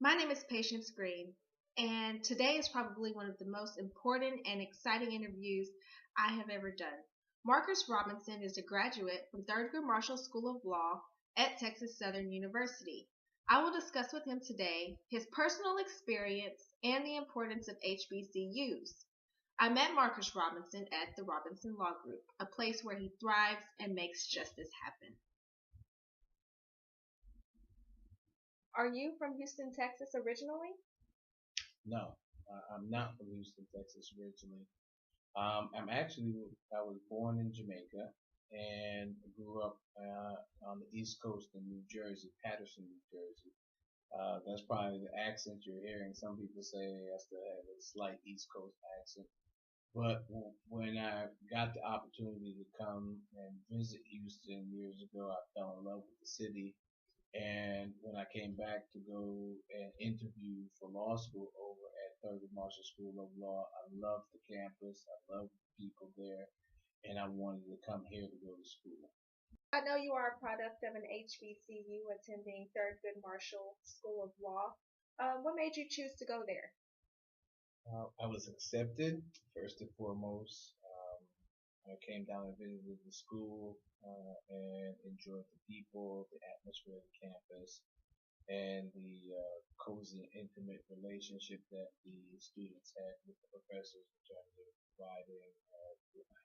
My name is Patience Green, and today is probably one of the most important and exciting interviews I have ever done. Marcus Robinson is a graduate from Thurgood Marshall School of Law at Texas Southern University. I will discuss with him today his personal experience and the importance of HBCUs. I met Marcus Robinson at the Robinson Law Group, a place where he thrives and makes justice happen. Are you from Houston, Texas originally? No, I'm not from Houston, Texas originally. I was born in Jamaica and grew up on the East Coast in New Jersey, Patterson, New Jersey. That's probably the accent you're hearing. Some people say I still have a slight East Coast accent. But when I got the opportunity to come and visit Houston years ago, I fell in love with the city. And when I came back to go and interview for law school over at Thurgood Marshall School of Law, I loved the campus. I loved the people there, and I wanted to come here to go to school. I know you are a product of an HBCU attending Thurgood Marshall School of Law. What made you choose to go there? I was accepted first and foremost. I came down and visited the school and enjoyed the people, the atmosphere of the campus, and the cozy and intimate relationship that the students had with the professors in terms of providing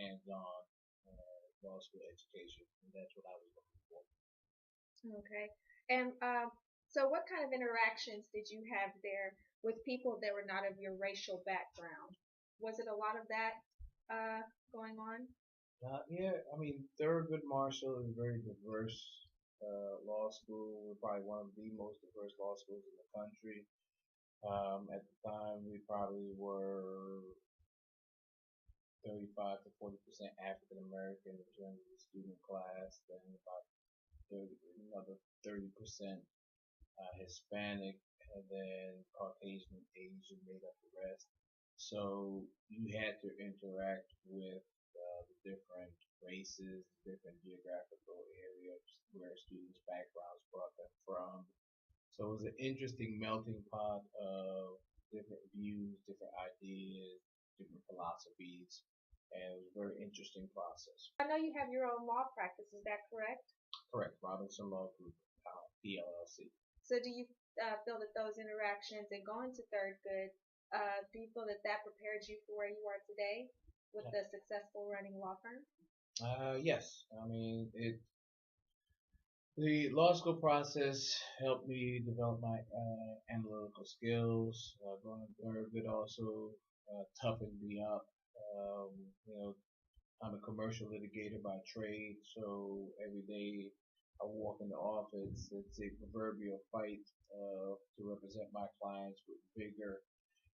hands-on law school education, and that's what I was looking for. Okay. And what kind of interactions did you have there with people that were not of your racial background? Was it a lot of that going on? Yeah, I mean, Thurgood Marshall is a very diverse law school. We're probably one of the most diverse law schools in the country. At the time, we probably were 35 to 40% African American in terms of the student class, then about 30, another 30% Hispanic, and then Caucasian and Asian made up the rest. So you had to interact with the different races, different geographical areas where students' backgrounds brought them from. So it was an interesting melting pot of different views, different ideas, different philosophies, and it was a very interesting process. I know you have your own law practice. Is that correct? Correct, Robinson Law Group, PLLC. So do you feel that those interactions and going to Thurgood, do you feel that that prepared you for where you are today with the successful running law firm? Yes, I mean the law school process helped me develop my analytical skills. Going to Thurgood also toughened me up. Um, you know, I'm a commercial litigator by trade, so every day I walk in the office, it's a proverbial fight to represent my clients with vigor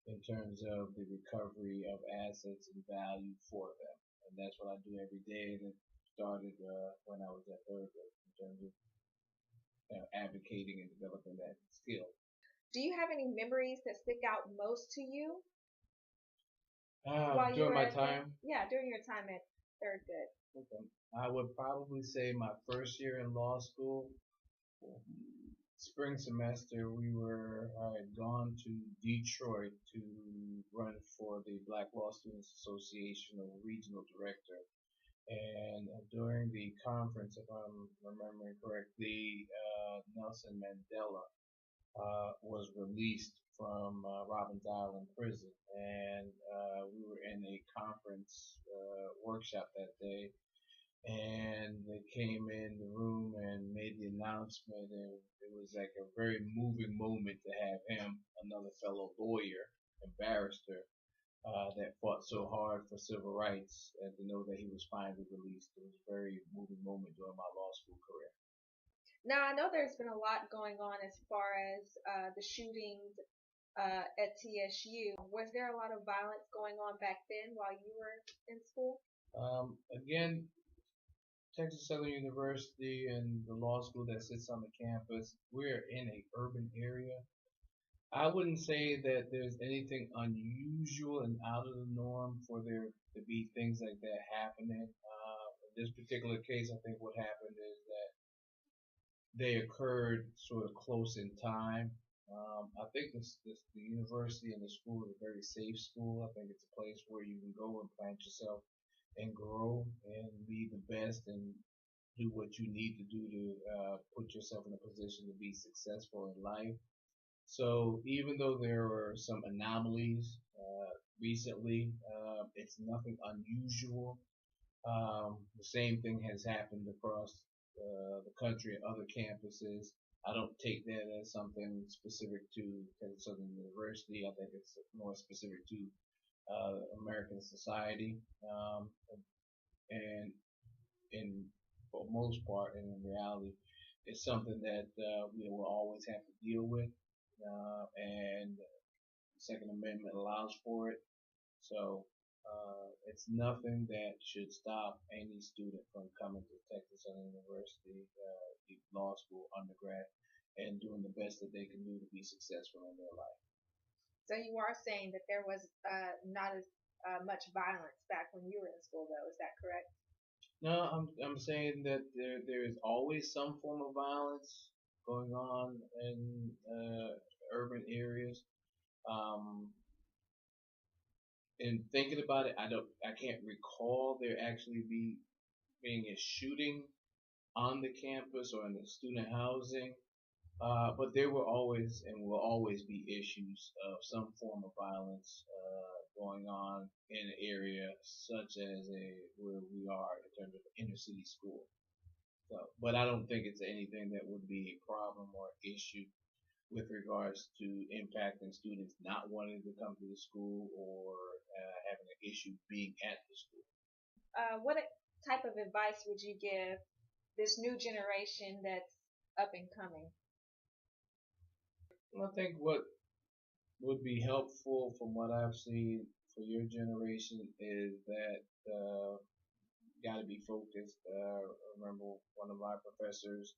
in terms of the recovery of assets and value for them. And that's what I do every day. And it started when I was at Thurgood in terms of advocating and developing that skill. Do you have any memories that stick out most to you while you During were my at time, yeah, during your time at Thurgood? okay, I would probably say my first year in law school, spring semester, I had gone to Detroit to run for the Black Law Students Association or regional director. And during the conference, if I'm remembering correctly, Nelson Mandela was released from Robbins Island prison, and we were in a conference workshop that day, and they came in the room and made the announcement, and it was like a very moving moment to have him, another fellow lawyer and barrister, that fought so hard for civil rights, and to know that he was finally released. It was a very moving moment during my law school career. Now, I know there's been a lot going on as far as the shootings at TSU. Was there a lot of violence going on back then while you were in school? Again, Texas Southern University and the law school that sits on the campus, we're in a urban area. I wouldn't say that there's anything unusual and out of the norm for there to be things like that happening. In this particular case, I think what happened is that they occurred sort of close in time, I think the university and the school is a very safe school. I think it's a place where you can go and plant yourself and grow and be the best and do what you need to do to put yourself in a position to be successful in life. So even though there were some anomalies recently, it's nothing unusual. The same thing has happened across the country at other campuses. I don't take that as something specific to Texas Southern University. I think it's more specific to American society. And in for most part, and in reality, it's something that we will always have to deal with. And the Second Amendment allows for it. So it's nothing that should stop any student from coming to Texas Southern University, law school, undergrad, and doing the best that they can do to be successful in their life. So you are saying that there was not as much violence back when you were in school, though. Is that correct? No, I'm saying that there is always some form of violence going on in urban areas. Um, and thinking about it, I can't recall there actually being a shooting on the campus or in the student housing. But there will always and will always be issues of some form of violence going on in an area such as where we are in terms of inner city school. So, but I don't think it's anything that would be a problem or issue with regards to impacting students not wanting to come to the school or having an issue being at the school. What type of advice would you give this new generation that's up and coming? I think what would be helpful from what I've seen for your generation is that got to be focused. I remember one of my professors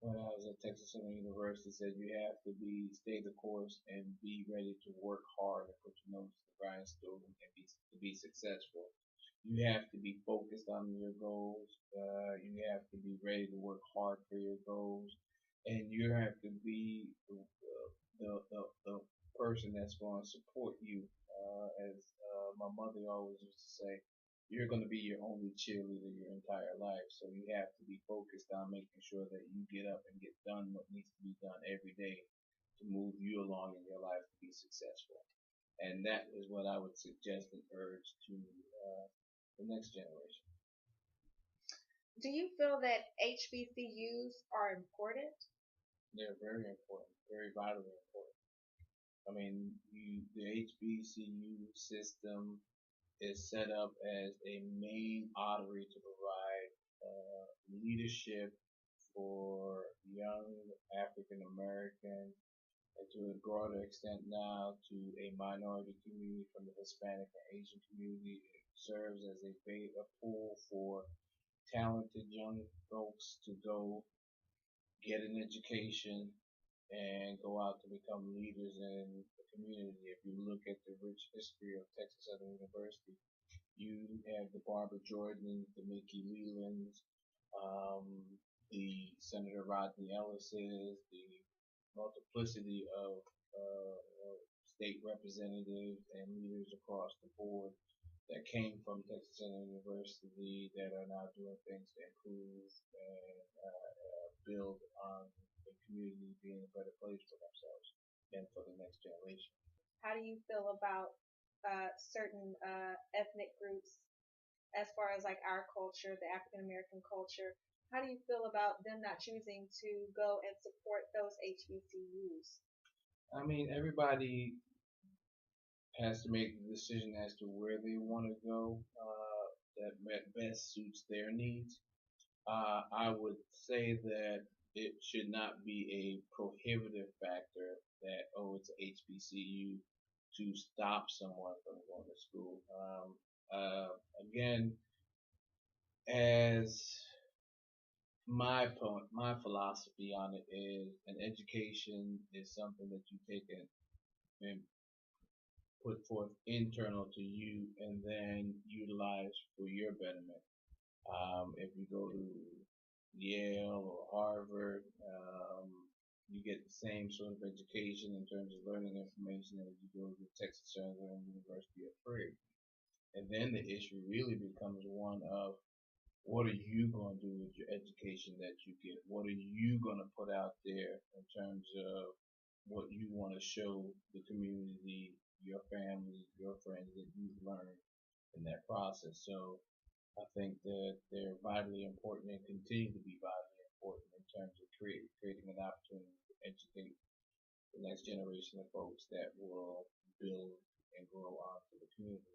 when I was at Texas Southern University said you have to stay the course and be ready to work hard and put your nose to the grindstone and be successful. You have to be focused on your goals. You have to be ready to work hard for your goals, and you have to be the person that's going to support you. As my mother always used to say, you're going to be your only cheerleader your entire life. So you have to be focused on making sure that you get up and get done what needs to be done every day to move you along in your life to be successful. And that is what I would suggest and urge to the next generation. Do you feel that HBCUs are important? They're very important, very vitally important. I mean, the HBCU system is set up as a main artery to provide leadership for young African American and to a broader extent now to a minority community from the Hispanic and Asian community. It serves as a pool for talented young folks to go get an education and go out to become leaders in the community. If you look at the rich history of Texas Southern University, you have the Barbara Jordans, the Mickey Lelands, um, the Senator Rodney Ellises, the multiplicity of state representatives and leaders across the board that came from Texas University that are now doing things to improve and build on the community being a better place for themselves and for the next generation. How do you feel about certain ethnic groups as far as like our culture, the African American culture? How do you feel about them not choosing to go and support those HBCUs? I mean, everybody has to make the decision as to where they want to go that best suits their needs. I would say that it should not be a prohibitive factor that, oh, it's a HBCU to stop someone from going to school. Again, as my philosophy on it is an education is something that you take and put forth internal to you and then utilize for your betterment. If you go to Yale or Harvard, you get the same sort of education in terms of learning information as you go to Texas Southern University at Prairie. And then the issue really becomes one of what are you going to do with your education that you get? What are you going to put out there in terms of what you want to show the community, your family, your friends that you've learned in that process? So I think that they're vitally important and continue to be vitally important in terms of creating an opportunity to educate the next generation of folks that will build and grow onto the community.